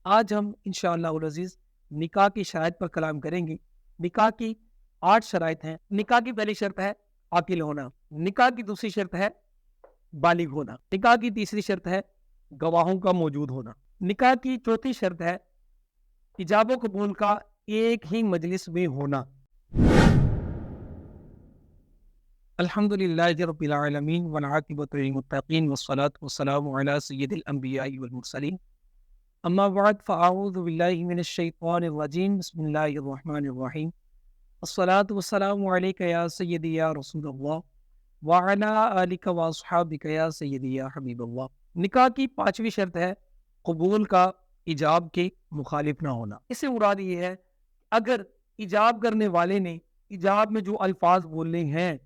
آج ہم انشاءاللہ العزیز نکاح کی شرائط پر کلام کریں گے۔ نکاح کی 8 شرائط ہیں۔ نکاح کی پہلی شرط ہے عاقل ہونا، نکاح کی دوسری شرط ہے بالغ ہونا، نکاح کی تیسری شرط ہے گواہوں کا موجود ہونا، نکاح کی چوتھی شرط ہے ایجاب و قبول کا ایک ہی مجلس میں ہونا۔ الحمدللہ رب العالمین والعاقبۃ للمتقین والصلاة والسلام علی سید الانبیاء والمرسلین، اما بعد فاعوذ باللہ من الشیطان الرجیم، بسم اللہ الرحمن الرحیم، الصلاة والسلام علیک یا سیدی یا رسول اللہ وعلی آلک واصحابک یا سیدی یا حبیب اللہ۔ نکاح کی 5ویں شرط ہے قبول کا ایجاب کے مخالف نہ ہونا۔ اس سے مراد یہ ہے اگر ایجاب کرنے والے نے ایجاب میں جو الفاظ بولنے ہیں،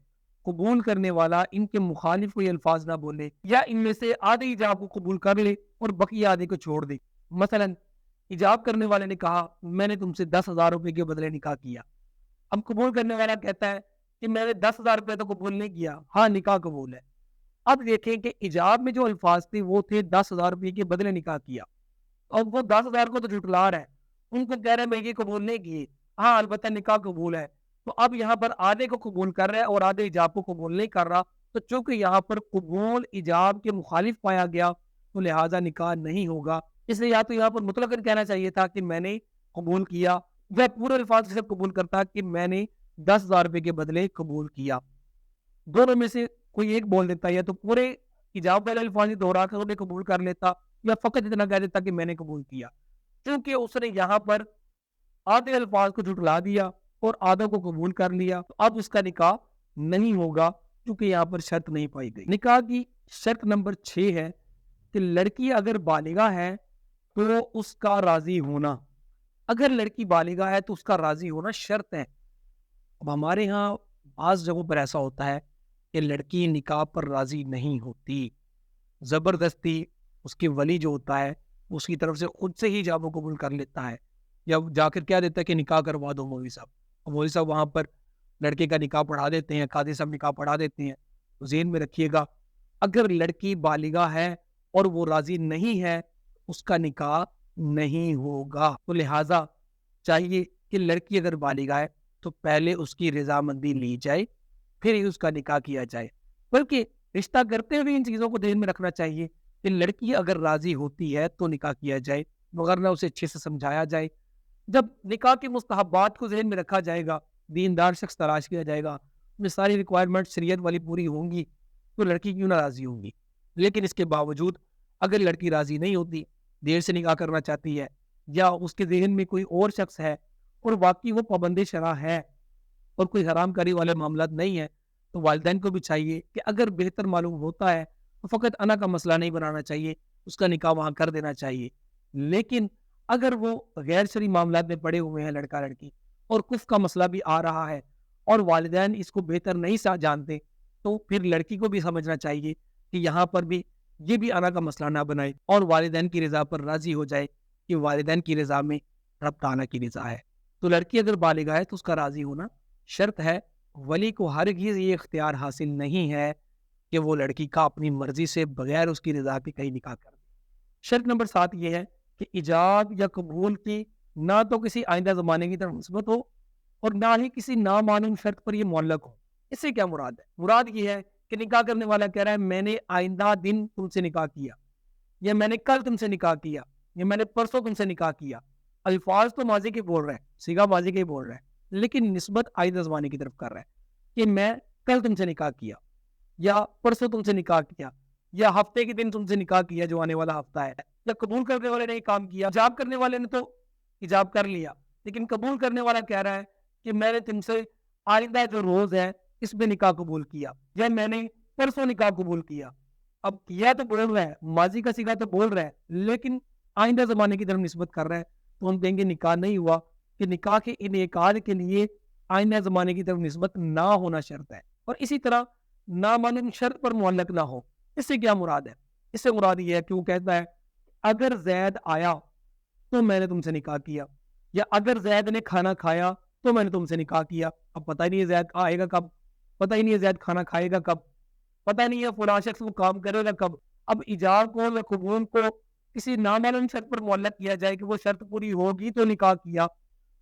قبول کرنے والا ان کے مخالف کوئی الفاظ نہ بولے، یا ان میں سے آدھے ایجاب کو قبول کر لے اور بقیہ آدھے کو چھوڑ دے۔ مثلا ایجاب کرنے والے نے کہا میں نے تم سے 10,000 روپے کے بدلے نکاح کیا، اب قبول کرنے والا کہتا ہے کہ میں نے 10,000 روپے تو قبول نہیں کیا، ہاں نکاح قبول ہے۔ اب دیکھیں کہ ایجاب میں جو الفاظ تھے وہ تھے 10,000 روپے کے بدلے نکاح کیا، اور وہ 10,000 کو تو جھٹلا رہا ہے، ان کو کہہ رہے ہیں میں یہ قبول نہیں کیے، ہاں البتہ نکاح قبول ہے۔ تو اب یہاں پر آدھے کو قبول کر رہا ہے اور آدھے ایجاب کو قبول نہیں کر رہا، تو چونکہ یہاں پر قبول ایجاب کے مخالف پایا گیا تو لہٰذا نکاح نہیں ہوگا۔ اس لیے یا تو یہاں پر مطلقاً کہنا چاہیے تھا کہ میں نے قبول کیا، وہ پورے الفاظ کے ساتھ قبول کرتا کہ میں نے 10,000 روپے کے بدلے قبول کیا۔ دونوں میں سے کوئی ایک بول دیتا، یا تو پورے ایجاب والے الفاظ دہرا کر انہیں قبول کر لیتا، یا فقط اتنا کہہ دیتا کہ میں نے قبول کیا۔ کیونکہ اس نے یہاں پر آدھے الفاظ کو جھٹلا دیا اور آدھوں کو قبول کر لیا، تو اب اس کا نکاح نہیں ہوگا کیونکہ یہاں پر شرط نہیں پائی گئی۔ نکاح کی شرط نمبر 6 ہے کہ لڑکی اگر بالغہ ہے تو اس کا راضی ہونا۔ اگر لڑکی بالغہ ہے تو اس کا راضی ہونا شرط ہے۔ اب ہمارے ہاں بعض جگہوں پر ایسا ہوتا ہے کہ لڑکی نکاح پر راضی نہیں ہوتی، زبردستی اس کے ولی جو ہوتا ہے اس کی طرف سے خود سے ہی جاب و قبول کر لیتا ہے، یا جا کر کیا دیتا ہے کہ نکاح کروا دو مولوی صاحب، اور مولوی صاحب وہاں پر لڑکے کا نکاح پڑھا دیتے ہیں، قاضی صاحب نکاح پڑھا دیتے ہیں۔ تو ذہن میں رکھیے گا اگر لڑکی بالغہ ہے اور وہ راضی نہیں ہے اس کا نکاح نہیں ہوگا۔ تو لہٰذا چاہیے کہ لڑکی اگر بالغہ ہے تو پہلے اس کی رضامندی لی جائے، پھر ہی اس کا نکاح کیا جائے۔ بلکہ رشتہ کرتے ہوئے ان چیزوں کو ذہن میں رکھنا چاہیے کہ لڑکی اگر راضی ہوتی ہے تو نکاح کیا جائے، وغیرہ اسے اچھے سے سمجھایا جائے۔ جب نکاح کے مستحبات کو ذہن میں رکھا جائے گا، دیندار شخص تلاش کیا جائے گا، میں ساری ریکوائرمنٹ شریعت والی پوری ہوں گی، تو لڑکی کیوں نہ راضی ہوں گی۔ لیکن اس کے باوجود اگر لڑکی راضی نہیں ہوتی، دیر سے نکاح کرنا چاہتی ہے، یا اس کے ذہن میں کوئی اور شخص ہے اور واقعی وہ پابند شرع ہے اور کوئی حرام کاری والے معاملات نہیں ہے، تو والدین کو بھی چاہیے کہ اگر بہتر معلوم ہوتا ہے تو فقط انا کا مسئلہ نہیں بنانا چاہیے، اس کا نکاح وہاں کر دینا چاہیے۔ لیکن اگر وہ غیر شرعی معاملات میں پڑے ہوئے ہیں لڑکا لڑکی، اور کفر کا مسئلہ بھی آ رہا ہے اور والدین اس کو بہتر نہیں جانتے، تو پھر لڑکی کو بھی سمجھنا چاہیے کہ یہاں پر بھی یہ بھی انا کا مسئلہ نہ بنائے اور والدین کی رضا پر راضی ہو جائے کہ والدین کی رضا میں رب تعالیٰ کی رضا ہے۔ تو لڑکی اگر بالغہ ہے تو اس کا راضی ہونا شرط ہے۔ ولی کو ہرگز یہ اختیار حاصل نہیں ہے کہ وہ لڑکی کا اپنی مرضی سے بغیر اس کی رضا کے کہیں نکاح کر دے۔ شرط نمبر 7 یہ ہے کہ ایجاب یا قبول کی نہ تو کسی آئندہ زمانے کی طرف نسبت ہو اور نہ ہی کسی نامعلوم شرط پر یہ معلق ہو۔ اس سے کیا مراد ہے؟ مراد یہ ہے کہ نکاح کرنے والا کہہ رہا ہے میں نے آئندہ دن تم سے نکاح کیا، یا میں نے کل تم سے نکاح کیا، یا میں نے پرسوں تم سے نکاح کیا۔ الفاظ تو ماضی کے بول رہے ہیں، صیغہ ماضی کے ہی بول رہے ہیں، لیکن نسبت آئندہ زمانے کی طرف کر رہا ہے کہ میں کل تم سے نکاح کیا، یا پرسوں تم سے نکاح کیا، یا ہفتے کے دن تم سے نکاح کیا جو آنے والا ہفتہ ہے۔ یا قبول کرنے والے نے یہ کام کیا، ایجاب کرنے والے نے تو ایجاب کر لیا، لیکن قبول کرنے والا کہہ رہا ہے کہ میں نے تم سے آئندہ جو روز ہے اس میں نکاح قبول کیا، یا میں نے پرسوں نکاح قبول کیا۔ اب کیا تو بول رہا ہے، ماضی کا صیغہ تو بول رہا ہے، لیکن آئندہ زمانے کی طرف نسبت کر رہا ہے، تو ہم کہیں گے نکاح نہیں ہوا، کہ نکاح کے انعقاد کے لیے آئندہ زمانے کی طرف نسبت نہ ہونا شرط ہے۔ اور اسی طرح نامعلوم شرط پر معلق نہ ہو۔ اس سے کیا مراد ہے؟ اس سے مراد یہ ہے کہ وہ کہتا ہے اگر زید آیا تو میں نے تم سے نکاح کیا، یا اگر زید نے کھانا کھایا تو میں نے تم سے نکاح کیا۔ اب پتہ ہی نہیں ہے زید آئے گا کب، پتہ ہی نہیں ہے زید کھانا کھائے گا کب، پتہ نہیں ہے فلاں شخص وہ کام کرے گا کب۔ اب ایجاب کو یا قبول کو کسی نامعلوم شرط پر معلق کیا جائے کہ وہ شرط پوری ہوگی تو نکاح کیا،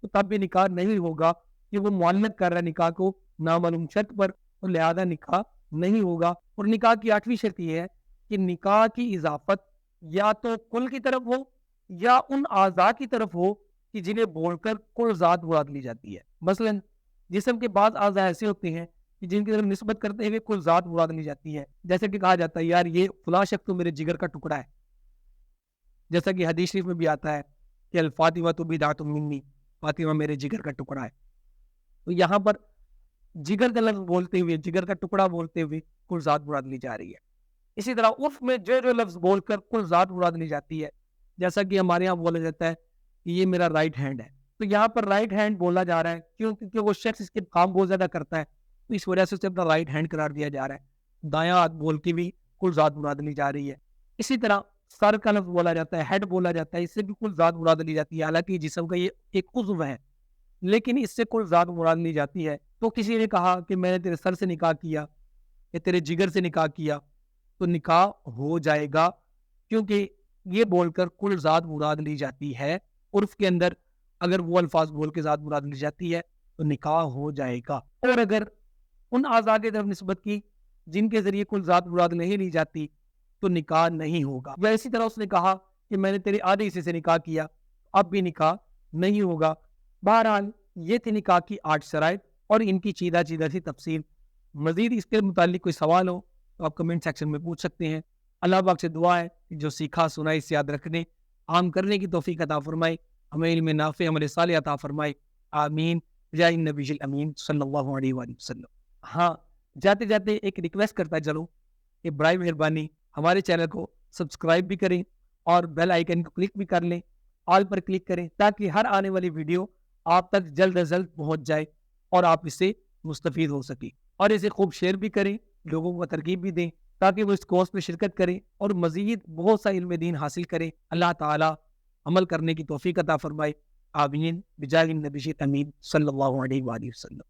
تو تب بھی نکاح نہیں ہوگا، کہ وہ معلق کر رہا ہے نکاح کو نامعلوم شرط پر، تو لہذا نکاح نہیں ہوگا۔ اور نکاح کی 8ویں شرط یہ ہے کہ نکاح کی اضافت یا تو کل کی طرف ہو یا ان اعضاء کی طرف ہو کہ جنہیں بول کر کل ذات مراد لی جاتی ہے۔ مثلا جسم کے بعض اعضاء ایسے ہوتے ہیں کہ جن کی طرف نسبت کرتے ہوئے کل ذات مراد لی جاتی ہے، جیسے کہ کہا جاتا ہے یار یہ فلاں شخص تو میرے جگر کا ٹکڑا ہے، جیسا کہ حدیث شریف میں بھی آتا ہے کہ الفاطمہ تو بدعۃ منی، فاطمہ میرے جگر کا ٹکڑا ہے۔ تو یہاں پر جگر کا لفظ بولتے ہوئے، جگر کا ٹکڑا بولتے ہوئے کل ذات مراد لی جا رہی ہے۔ اسی طرح عرف میں جو لفظ بول کر کل ذات مراد لی جاتی ہے، جیسا کہ ہمارے یہاں بولا جاتا ہے کہ یہ میرا رائٹ ہینڈ ہے، تو یہاں پر رائٹ ہینڈ بولا جا رہا ہے کیونکہ وہ شخص اس کے کام بہت زیادہ کرتا ہے، تو اس وجہ سے اسے اپنا رائٹ ہینڈ قرار دیا جا رہا ہے۔ دایاں ہاتھ بول کے بھی کل ذات مراد لی جا رہی ہے۔ اسی طرح سر کا لفظ بولا جاتا ہے، ہیڈ بولا جاتا ہے، اس سے بھی کل ذات مراد لی جاتی ہے، حالانکہ جسم کا یہ ایک عضو ہے لیکن اس سے کل ذات مراد لی جاتی ہے۔ تو کسی نے کہا کہ میں نے تیرے سر سے نکاح کیا یا تیرے جگر سے نکاح کیا، تو نکاح ہو جائے گا، کیونکہ یہ بول کر کل ذات مراد لی جاتی ہے۔ عرف کے اندر اگر وہ الفاظ بول کے ذات مراد لی جاتی ہے تو نکاح ہو جائے گا، اور اگر ان اعضاء کی طرف نسبت کی جن کے ذریعے کل ذات مراد نہیں لی جاتی تو نکاح نہیں ہوگا۔ یا اسی طرح اس نے کہا کہ میں نے تیرے آدھے حصے سے نکاح کیا، اب بھی نکاح نہیں ہوگا۔ بہرحال یہ تھی نکاح کی 8 شرائط اور ان کی چیدہ سی تفصیل۔ مزید اس کے متعلق کوئی سوال ہو تو آپ کمنٹ سیکشن میں پوچھ سکتے ہیں۔ اللہ پاک سے دعا ہے کہ جو سیکھا سنا اس یاد رکھنے، عام کرنے کی توفیق عطا فرمائے، ہمیں علم نافع عمل صالح عطا فرمائے، آمین بجاہ النبی الامین صلی اللہ علیہ وآلہ وسلم۔ ہاں، جاتے جاتے ایک ریکویسٹ کرتا چلوں کہ برائے مہربانی ہمارے چینل کو سبسکرائب بھی کریں اور بیل آئیکن کو کلک بھی کر لیں، آل پر کلک کریں تاکہ ہر آنے والی ویڈیو آپ تک جلد از جلد پہنچ جائے اور آپ اس سے مستفید ہو سکیں، اور اسے خوب شیئر بھی کریں، لوگوں کو ترغیب بھی دیں تاکہ وہ اس کورس میں شرکت کریں اور مزید بہت سا علم دین حاصل کریں۔ اللہ تعالی عمل کرنے کی توفیق عطا فرمائے، آمین بجاہ النبی الامین صلی اللہ علیہ وآلہ وسلم۔